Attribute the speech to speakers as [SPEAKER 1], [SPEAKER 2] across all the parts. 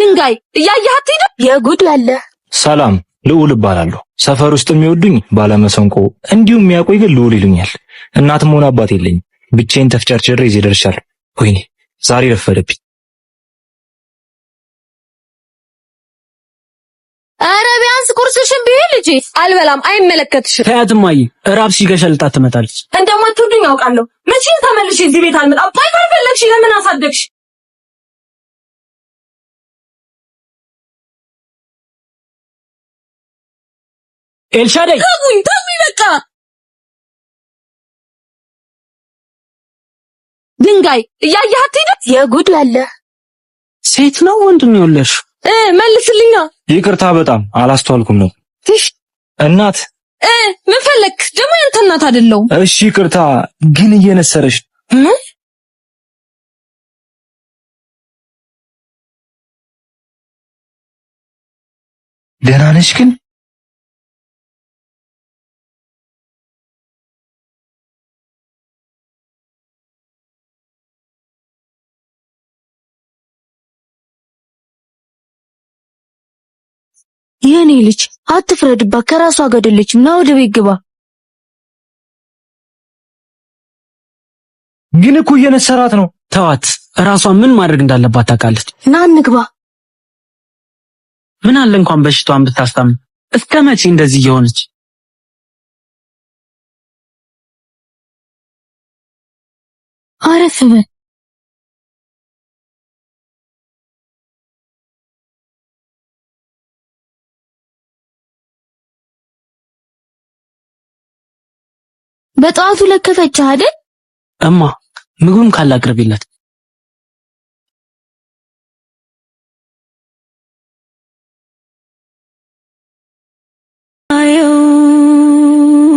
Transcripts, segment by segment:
[SPEAKER 1] ድንጋይ እያያት ሄደ የጉድ ያለ
[SPEAKER 2] ሰላም ልዑል እባላለሁ። ሰፈር ውስጥ የሚወዱኝ ባለመሰንቆ እንዲሁም የሚያቆይ ግን ልዑል ይሉኛል። እናትም ሆነ አባት የለኝም። ብቻዬን ተፍጨርጭሬ እዚህ ደርሻለሁ። ወይኔ ዛሬ ረፈደብኝ።
[SPEAKER 1] ኧረ ቢያንስ ቁርስሽን ብይ ልጄ። አልበላም አይመለከትሽም።
[SPEAKER 3] ታያትማዬ እራብ ሲገሸልጣት ትመጣለች።
[SPEAKER 1] እንደማትወዱኝ አውቃለሁ። መቼ ተመልሼ እዚህ ቤት አልመጣም። ካልፈለግሽ ለምን አሳደግሽ?
[SPEAKER 3] ኤልሻዳይ
[SPEAKER 1] ተውኝ በቃ። ድንጋይ እያያት ሄደ የጉድ ያለ
[SPEAKER 3] ሴት ነው ወንድ ነው የወለድሽው?
[SPEAKER 1] መልስልኛ።
[SPEAKER 2] ይቅርታ በጣም አላስተዋልኩም ነው። እናት
[SPEAKER 1] ምን ፈለክ ደግሞ? ያንተ እናት አይደለሁም።
[SPEAKER 2] እሺ ይቅርታ ግን እየነሰረሽ ደህና ነሽ ግን?
[SPEAKER 1] የኔ ልጅ አትፍረድባት፣ ከራሷ ገደለች እና ወደ ቤት ግባ።
[SPEAKER 2] ግን እኮ እየነሰራት ነው።
[SPEAKER 3] ተዋት፣ ራሷ ምን ማድረግ እንዳለባት ታውቃለች።
[SPEAKER 1] ና እንግባ።
[SPEAKER 3] ምን አለ እንኳን በሽታዋን ብታስታም። እስከ መቼ እንደዚህ እየሆነች?
[SPEAKER 1] አረፍ በል። በጠዋቱ ለከፈች አይደል?
[SPEAKER 3] እማ ምግቡን ካላቅርብላት።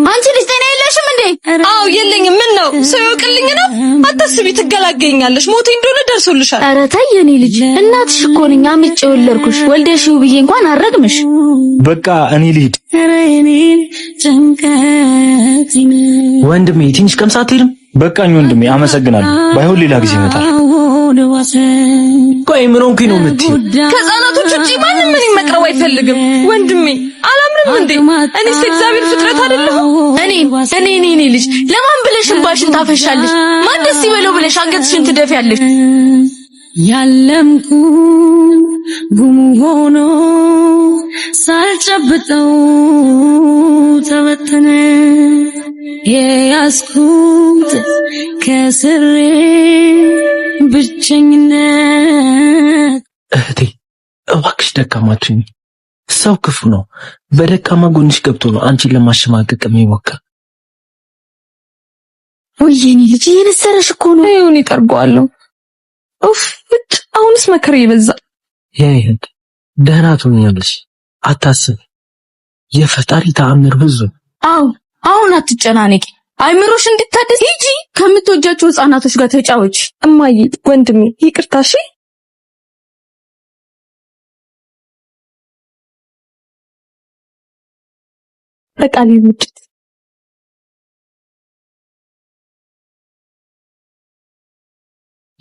[SPEAKER 1] አንቺ ልጅ ጤና የለሽም እንዴ? አዎ የለኝም። ምን ነው ሰው ይወቅልኝ ነው? አታስቢ፣ ትገላገኛለሽ። ሞቴ እንደሆነ ደርሶልሻል። ኧረ ተይ የኔ ልጅ፣ እናትሽ እኮ ነኝ አምጬ ወለድኩሽ። ወልደሽው ብዬ እንኳን አረግምሽ።
[SPEAKER 2] በቃ እኔ ልሂድ።
[SPEAKER 3] ወንድሜ ትንሽ ቀምሳ አትሄድም?
[SPEAKER 2] በቃኝ ወንድሜ፣ አመሰግናለሁ። ባይሆን ሌላ ጊዜ ይመጣል።
[SPEAKER 3] ቆይ ምን ሆንኩኝ ነው የምትይው?
[SPEAKER 1] ከሕፃናቶች ውጪ ማንም ምን መቅረብ አይፈልግም። ወንድሜ አላምንም እንዴ? እኔስ እግዚአብሔር ፍጥረት አይደለሁ? እኔ ልጅ ለማን ብለሽ እንባሽን ታፈሻለሽ? ማን ደስ ይበለው ብለሽ አንገትሽን ትደፊያለሽ? ያለምኩ ጉሙ ሆኖ ሳልጨብጠው ተበተነ የያዝኩት ከስሬ ብቸኝነት።
[SPEAKER 3] እህቴ እባክሽ ደካማችኝ። ሰው ክፉ ነው። በደካማ ጎንሽ ገብቶ ነው አንቺን ለማሸማቀቅ የሚሞክር።
[SPEAKER 1] ወይኔ ልጅ የነሰረሽ እኮ ነው። ይሁን ይጠርገዋለሁ። ኡፍ አሁንስ መከራ ይበዛ።
[SPEAKER 3] የኔ እህት ደህና ትሆኛለሽ፣ አታስቢ። የፈጣሪ ተአምር ብዙ።
[SPEAKER 1] አሁን አትጨናነቂ። አይምሮሽ እንድታደስ ሂጂ። ከምትወጃቸው ሕፃናቶች ጋር ተጫወች። እማዬ ወንድሜ ይቅርታ እሺ። በቃ ልሂድ።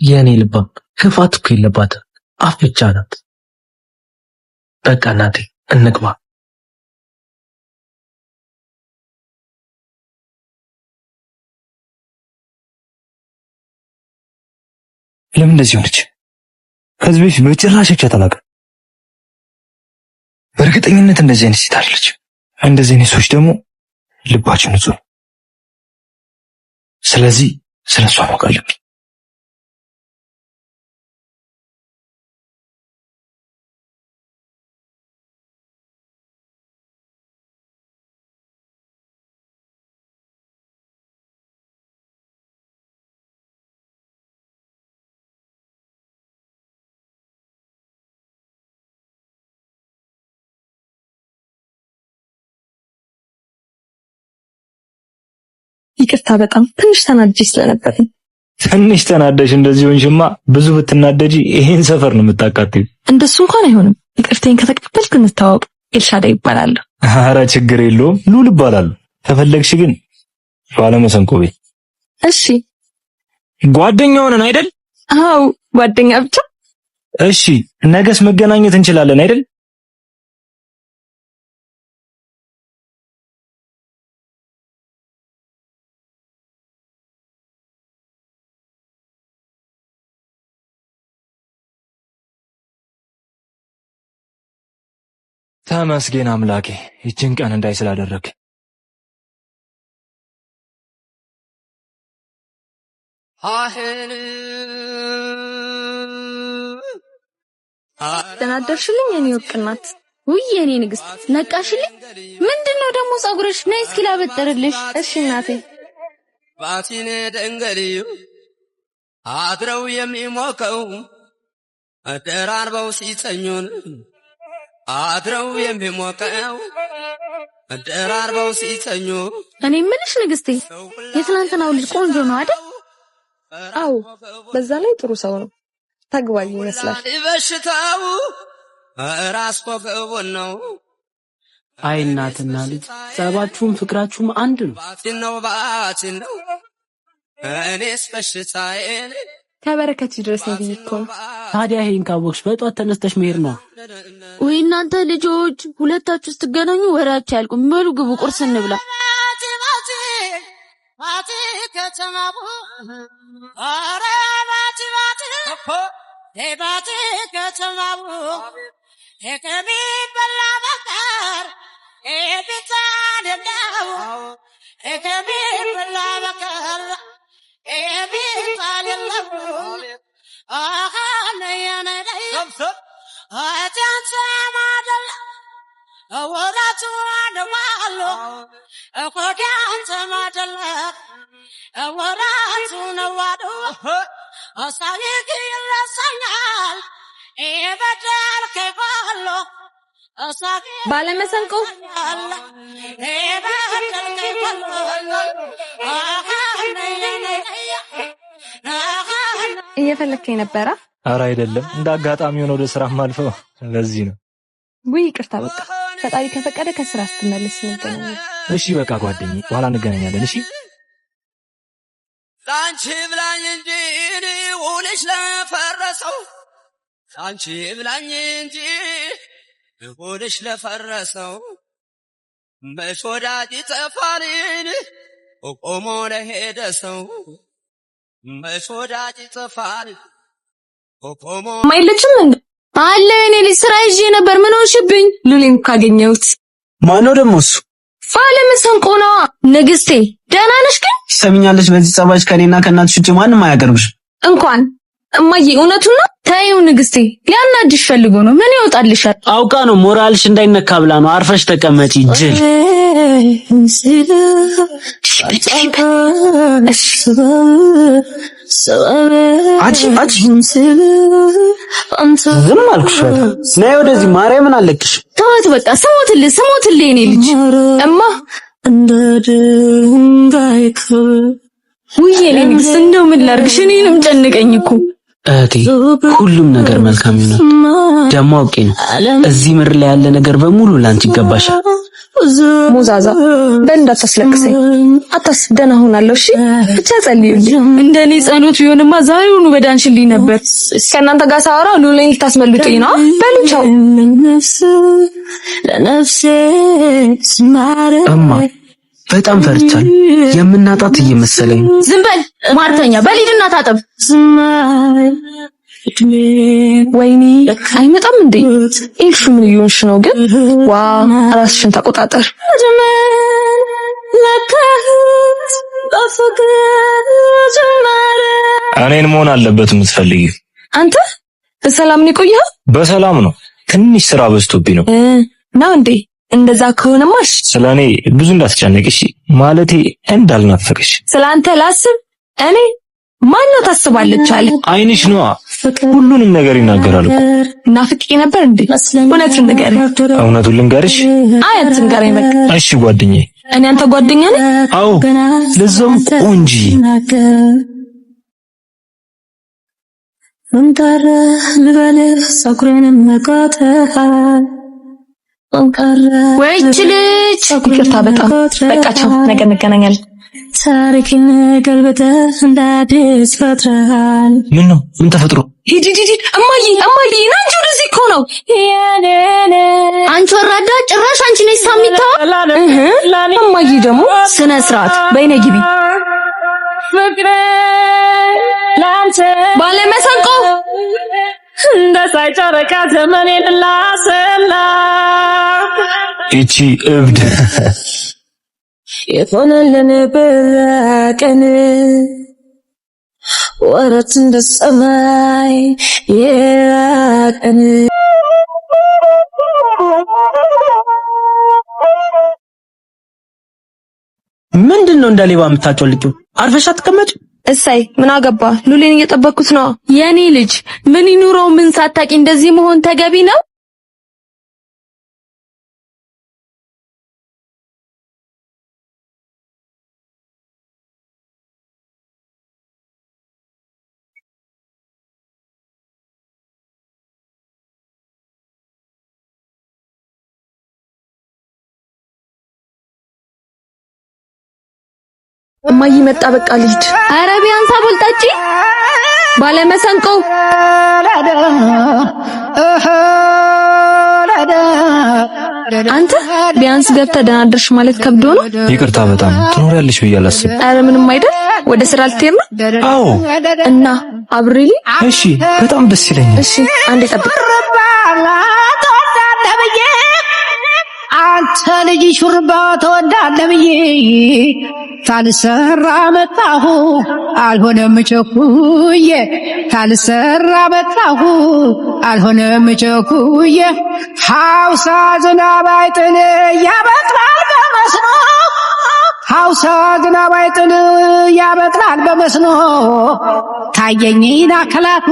[SPEAKER 3] የኔ ልባም ክፋት እኮ የለባትም፣ አፍ ብቻ ናት። በቃ እናቴ እንግባ።
[SPEAKER 2] ለምን እንደዚህ ሆነች? ከዚህ በፊት በጭራሽ አታውቅም። በእርግጠኝነት እንደዚህ አይነት ሴት አይደለች። እንደዚህ አይነት ሰዎች ደግሞ ልባቸው ንጹህ ነው። ስለዚህ ስለሷ ማወቅ አለብኝ።
[SPEAKER 1] ይቅርታ በጣም ትንሽ ተናድጄ ስለነበር።
[SPEAKER 2] ትንሽ ተናደሽ እንደዚህ ሆንሽማ ብዙ ብትናደጂ ይሄን ሰፈር ነው የምታቃጥዩ።
[SPEAKER 1] እንደሱ እንኳን አይሆንም። ይቅርታዬን ከተቀበልክ እንታወቅ። ኤልሻዳይ ይባላል።
[SPEAKER 2] ኧረ ችግር የለውም ሉል ይባላል። ከፈለግሽ ግን ባለመሰንቆ ቤት።
[SPEAKER 1] እሺ
[SPEAKER 3] ጓደኛ ሆነን አይደል?
[SPEAKER 1] አዎ ጓደኛ ብቻ።
[SPEAKER 2] እሺ ነገስ መገናኘት እንችላለን አይደል? ተመስገን አምላኬ ይችን ቀን እንዳይ ስላደረግ።
[SPEAKER 1] ተናደርሽልኝ የኔ ወርቅናት? ውይ የኔ ንግስት ነቃሽልኝ? ምንድነው ደግሞ ጸጉርሽ? ነይ እስኪ ላበጥርልሽ። እሺ እናቴ። ባቲኔ ደንገሊዩ አድረው የሚሞቀው አደራርበው ሲተኙን አድረው የሚሞቀው አደራርበው ሲተኙ። እኔ ምንሽ ንግስቴ የትናንትናው ልጅ ቆንጆ ነው አይደል?
[SPEAKER 4] አው በዛ ላይ ጥሩ ሰው ነው። ተግባይ ይመስላል።
[SPEAKER 1] በሽታው ራስ ወገቡ ነው።
[SPEAKER 3] አይ እናትና ልጅ ጸባችሁም ፍቅራችሁም አንድ ነው።
[SPEAKER 1] ባቲን ነው እኔስ በሽታዬ
[SPEAKER 4] ከበረከት ድረስ ነው እኮ።
[SPEAKER 3] ታዲያ ይሄን ካወቅሽ በጧት ተነስተሽ መሄድ ነው።
[SPEAKER 1] ወይ እናንተ ልጆች ሁለታችሁ ስትገናኙ ወራችሁ ያልቁም። በሉ ግቡ ቁርስ እንብላ። ባቲ ከተማቡ አረ ባቲ ባቲ ከተማቡ የከሚ በላ በቀር ኤቢታን ነው የከሚ በላ በቀር ኤቢታን ነው አሃ ነያነይ አታንሳ ማደላ ወራቱ አደዋሎ እኮዳንተ ማደላ ወራቱ ነዋዶ አሳይክ ይረሳኛል ኤበደል ከባሎ አሳይክ
[SPEAKER 4] ባለመሰንቆ
[SPEAKER 1] ኤበደል ከባሎ
[SPEAKER 4] እየፈለከኝ ነበረ?
[SPEAKER 2] ኧረ አይደለም እንደ አጋጣሚ ሆኖ ወደ ስራ ማልፈው ለዚህ ነው።
[SPEAKER 4] ውይ ይቅርታ በቃ ፈጣሪ ከፈቀደ ከስራ ስትመለስ እንገናኛለን።
[SPEAKER 2] እሺ በቃ ጓደኛዬ በኋላ እንገናኛለን። እሺ
[SPEAKER 1] ላንቺ ብላኝ እንጂ ውልሽ ለፈረሰው ላንቺ ብላኝ እንጂ ውልሽ ለፈረሰው መች ወዳጅ ይጠፋልን ቆሞ ለሄደ ሰው መች ወዳጅ ይጠፋል ቆሞ
[SPEAKER 4] ማይለችም እንዴ?
[SPEAKER 1] አለ እኔ ልጅ ስራ ይዤ ነበር። ምን ሆንሽብኝ?
[SPEAKER 4] ሉሊን ካገኘሁት።
[SPEAKER 3] ማነው ደግሞ እሱ?
[SPEAKER 1] ባለመሰንቆ ነው። ንግስቴ ደህና ነሽ ግን?
[SPEAKER 3] ትሰሚኛለሽ፣ በዚህ ጸባይሽ ከኔና ከእናትሽ ውጪ ማንም አያቀርብሽ።
[SPEAKER 1] እንኳን እማዬ እውነቱን ነው። ተይው ንግስቴ፣ ሊያናድሽ ፈልጎ ነው። ምን ይወጣልሻል?
[SPEAKER 3] አውቃ ነው፣ ሞራልሽ እንዳይነካ ብላ ነው። አርፈሽ ተቀመጪ ጅል። ዝም አልኩሽ። ነይ ወደዚህ ማርያምን አለቅሽ።
[SPEAKER 1] ተዋት በቃ። ስሞትልህ እኔ ልጅ እማ እንደ ድንጋይ ውዬ እኔ ንግስት እንደው ምን ላድርግሽ? እኔንም ጨንቀኝ እኮ
[SPEAKER 3] እህቴ። ሁሉም ነገር መልካም ይሆናል። ደግሞ አውቄ ነው እዚህ ምድር ላይ ያለ ነገር በሙሉ ላንቺ ይገባሻል።
[SPEAKER 4] ሙዛዛ በል እንዳታስለቅሰኝ። አታስብ፣ ደህና ሆናለሁ። እሺ ብቻ ጸልዩልኝ።
[SPEAKER 1] እንደኔ ጸሎት ቢሆንማ ዛሬውኑ በዳንሽልኝ ነበር።
[SPEAKER 4] ከእናንተ ጋር ሳወራ ሉሊን ልታስመልጡኝ ነው። በሉ ቻው።
[SPEAKER 3] እማ በጣም ፈርቻለሁ። የምናጣት እየመሰለኝ።
[SPEAKER 1] ዝም በል ማርተኛ፣ በሊድና ታጠብ።
[SPEAKER 4] ወይኔ አይመጣም እንዴ? ኢልሹ ምን ይሆንሽ ነው ግን? ዋ ራስሽን ተቆጣጠር።
[SPEAKER 2] እኔን መሆን አለበት የምትፈልጊው?
[SPEAKER 4] አንተ በሰላም ነው የቆየኸው?
[SPEAKER 2] በሰላም ነው። ትንሽ ስራ በዝቶብኝ ነው።
[SPEAKER 4] ነው እንዴ? እንደዛ ከሆነማሽ
[SPEAKER 2] ስለኔ ብዙ እንዳትጨነቅሽ፣ ማለቴ እንዳልናፈቅሽ።
[SPEAKER 4] ስለአንተ ላስብ እኔ ማን ነው ታስባለች አለ።
[SPEAKER 2] አይንሽ ነዋ ሁሉንም ነገር ይናገራል እኮ።
[SPEAKER 4] ናፍቄ ነበር እንዴ? እውነቱን ንገረኝ።
[SPEAKER 2] እውነቱን ልንገርሽ?
[SPEAKER 4] አይ አትንገረኝ በቃ።
[SPEAKER 2] እሺ ጓደኛዬ።
[SPEAKER 4] እኔ አንተ ጓደኛ ነኝ?
[SPEAKER 2] አዎ ለዛውም ቆንጆ።
[SPEAKER 1] እንታረ ልበል ሰኩሬንም መቃተህ ወይች ልጅ
[SPEAKER 4] ይቅርታ በጣም በቃ ቻው፣ ነገ እንገናኛለን።
[SPEAKER 1] ታሪክን ገልብጠህ እንደ አዲስ ፈጥረሃል።
[SPEAKER 2] ምን ነው? ምን ተፈጥሮ?
[SPEAKER 1] ሂድ እማዬ ና እንጂ ወደዚህ እኮ ነው።
[SPEAKER 4] አንቺ ወራዳ ጭራሽ አንቺ ነሽ ሳሚታ።
[SPEAKER 1] እማዬ ደግሞ
[SPEAKER 4] ስነ ስርዓት በይነ ግቢ።
[SPEAKER 1] ባለመሰንቆ
[SPEAKER 5] እንደ ሳይጨረቃ ዘመኔን ላሰላ
[SPEAKER 2] እቺ እብድ
[SPEAKER 5] የሆነልን በቀን ወረት እንደ ሰማይ የቀን
[SPEAKER 3] ምንድነው እንደ ሌባ የምታጮልቂው? አርፈሽ አትቀመጭ።
[SPEAKER 4] እሰይ ምን አገባ? ሉሌን እየጠበኩት ነው።
[SPEAKER 1] የኔ ልጅ ምን ይኑረው ምን ሳታቂ እንደዚህ መሆን ተገቢ ነው?
[SPEAKER 4] እማዬ መጣ በቃ ልሂድ።
[SPEAKER 1] ኧረ ቢያንስ አቦልጣጪ ባለመሰንቆ
[SPEAKER 4] አንተ ቢያንስ ገብተህ ደህና አደርሽ ማለት ከብዶ ነው።
[SPEAKER 2] ይቅርታ በጣም ትኖሪያለሽ ብዬ አላስብም።
[SPEAKER 4] ኧረ ምንም አይደል። ወደ ስራ ልትሄድ ነው?
[SPEAKER 2] አዎ።
[SPEAKER 4] እና አብሬሊ?
[SPEAKER 2] እሺ በጣም ደስ ይለኛል።
[SPEAKER 4] እሺ አንዴ ጠብቅ።
[SPEAKER 5] አንተ ልጅ ሹርባ ተወዳለህ ብዬ ታልሰራ መጣሁ አልሆነም ቸኩዬ ታልሰራ መጣሁ አልሆነም ቸኩዬ ሐውሳ ዝናብ አይጥል ያበቅላል በመስኖ ሐውሳ ዝናብ አይጥል ያበቅላል በመስኖ ታየኝ አካላቱ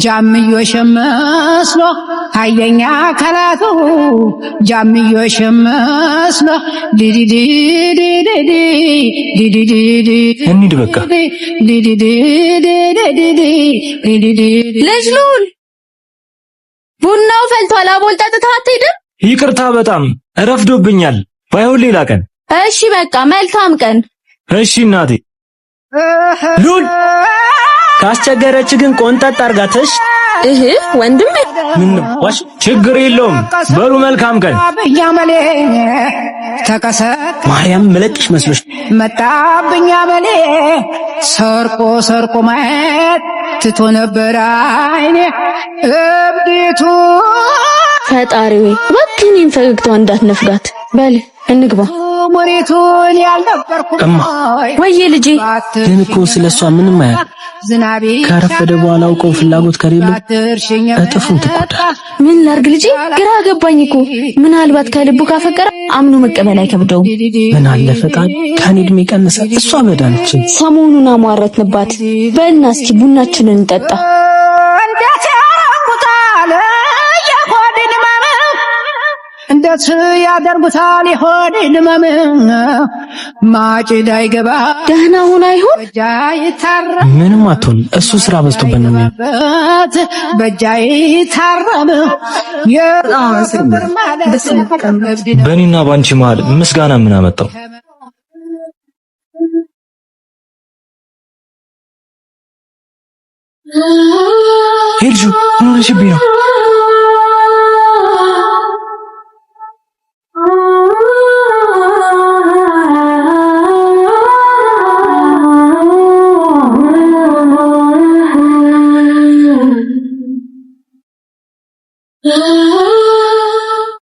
[SPEAKER 5] ጃምዮ ሸመስሎ ታየኝ አካላቱ ጃምዮ ሸመስሎ
[SPEAKER 2] እንሂድ በቃ።
[SPEAKER 1] ልጅ ሉል ቡናው ፈልቷል። አቦል ጠጥተህ አትሄድም?
[SPEAKER 2] ይቅርታ በጣም ረፍዶብኛል። ባይሆን ሌላ ቀን።
[SPEAKER 1] እሺ በቃ መልካም ቀን።
[SPEAKER 2] እሺ እናቴ።
[SPEAKER 3] ሉል ካስቸገረች ግን ቆንጠጥ አርጋተሽ
[SPEAKER 4] ወንድሜ
[SPEAKER 3] ምን ዋሽ
[SPEAKER 2] ችግር የለውም። በሉ መልካም ቀን።
[SPEAKER 5] ያመሌ ተከሰ
[SPEAKER 3] ማርያም መለቅሽ መስሎሽ
[SPEAKER 5] መጣብኛ መሌ ሰርቆ ማየት ትቶ ነበር አይኔ እብዲቱ
[SPEAKER 4] ፈጣሪው እባክህን ፈገግታዋ እንዳትነፍጋት። በል እንግባ።
[SPEAKER 5] ሞሪቱን ያልነበርኩም
[SPEAKER 4] ወይዬ ልጄ
[SPEAKER 3] ግን እኮ ስለሷ ምንም አያውቅም።
[SPEAKER 5] ዝናቤ
[SPEAKER 3] ከረፈደ በኋላ አውቀው ፍላጎት ከሌለው እጥፉን ትቆዳል።
[SPEAKER 4] ምን ላርግ ልጄ? ግራ ገባኝ እኮ። ምናልባት ከልቡ ካፈቀረ አምኖ መቀበል አይከብደውም።
[SPEAKER 3] ምን አለ ፈጣን ከኔ እድሜ ቀነሰ። እሷ በዳነች።
[SPEAKER 4] ሰሞኑን አሟረትንባት። በልና እስኪ ቡናችንን እንጠጣ።
[SPEAKER 5] እንዴት ያደርጉታል የሆድን ማም እንዴት ያደርጉታል የሆድን ማም ማጭድ አይገባ
[SPEAKER 4] ደህና ሆና ይሆን?
[SPEAKER 5] በጃ ይታረም
[SPEAKER 3] ምንም አትሆን። እሱ ስራ በዝቶበት ነው የሚሆነው።
[SPEAKER 5] በጃ ይታረም
[SPEAKER 2] በእኔና ባንቺ መሃል ምስጋና ምን አመጣው? ሄልጁ ምን ሆነሽብኝ ነው?